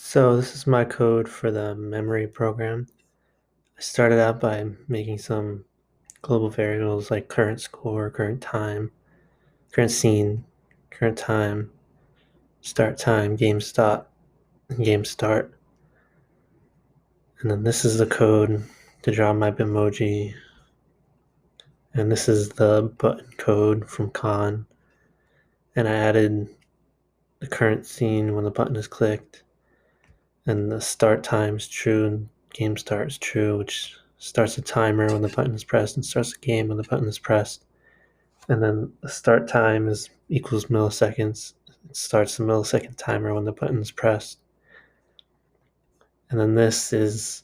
So this is my code for the memory program. I started out by making some global variables like current score, current time, current scene, current time, game stop, and game start. And then this is the code to draw my Bitmoji. And this is the button code from Khan. And I added the current scene when the button is clicked. And the start time is true and game start is true, which starts a timer when the button is pressed and starts a game when the button is pressed. And then the start time is equals milliseconds. It starts the millisecond timer when the button is pressed. And then this is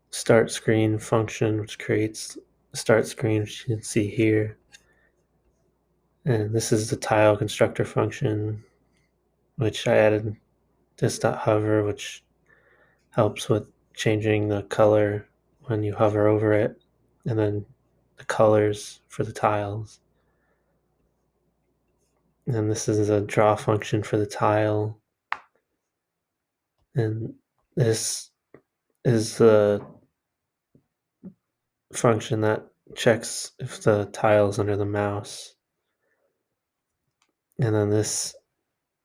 start screen function, which creates the start screen, which you can see here. And this is the tile constructor function, which I added this.hover, which helps with changing the color when you hover over it, and then the colors for the tiles. And this is a draw function for the tile. And this is the function that checks if the tile is under the mouse. And then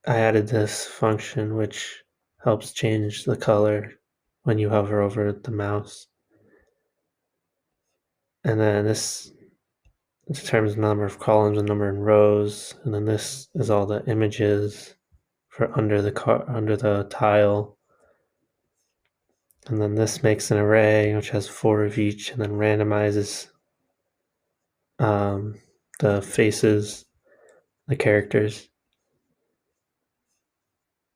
I added this function which helps change the color when you hover over the mouse. And then this determines the number of columns and number of rows. And then this is all the images for under the tile. And then this makes an array which has 4 of each, and then randomizes the faces, the characters,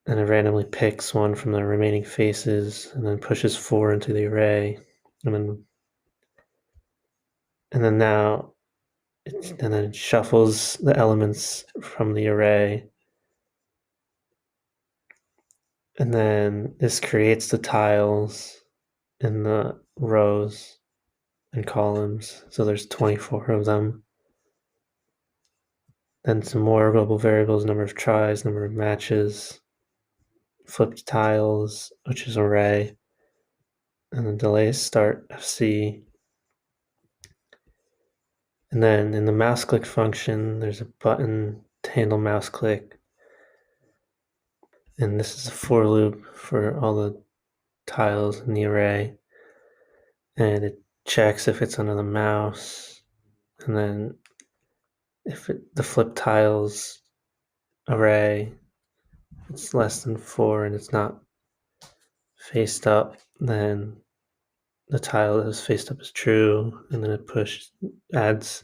and it randomly picks one from the remaining faces, and then pushes 4 into the array, and then now and then it shuffles the elements from the array, and then this creates the tiles in the rows and columns. So there's 24 of them. Then some more global variables: number of tries, number of matches, flipped tiles, which is array, and then delay start FC. And then in the mouse click function, there's a button to handle mouse click. And this is a for loop for all the tiles in the array. And it checks if it's under the mouse. And then if the flip tiles array, it's less than 4 and it's not faced up, then the tile that is faced up is true. And then it adds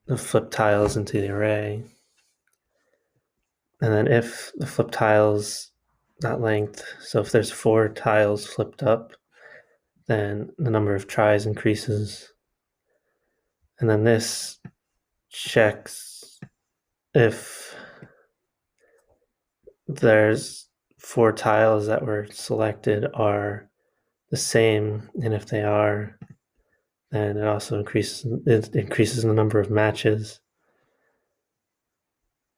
the flip tiles into the array. And then if the flip tiles, that length, so if there's 4 tiles flipped up, then the number of tries increases. And then this checks if there's 4 tiles that were selected are the same, and if they are, then it also increases the number of matches.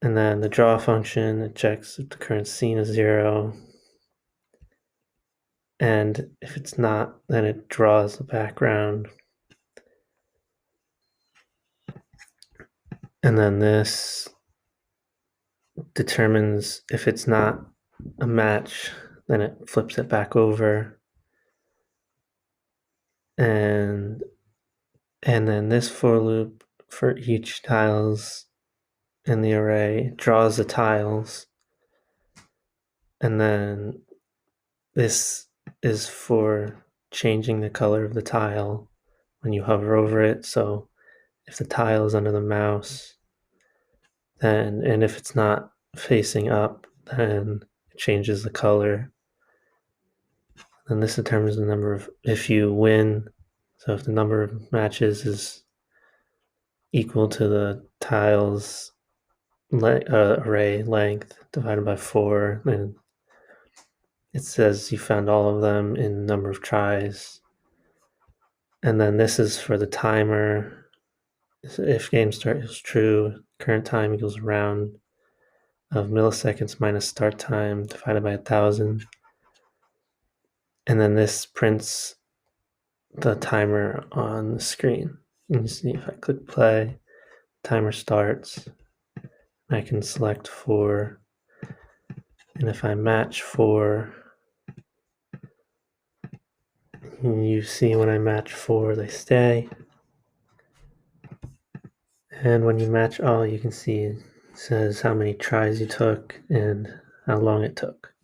And then the draw function, it checks if the current scene is 0. And if it's not, then it draws the background. And then this determines if it's not a match, then it flips it back over. And then this for loop for each tiles in the array draws the tiles. And then this is for changing the color of the tile when you hover over it. So if the tile is under the mouse, then, and if it's not facing up, then it changes the color. And this determines the number of, if you win, so if the number of matches is equal to the tiles array length divided by 4, then it says you found all of them in number of tries. And then this is for the timer. If game start is true, current time equals round of milliseconds minus start time divided by 1,000. And then this prints the timer on the screen. And you see if I click play, timer starts. I can select 4, and if I match 4, you see when I match 4 they stay, and when you match all, you can see it says how many tries you took and how long it took.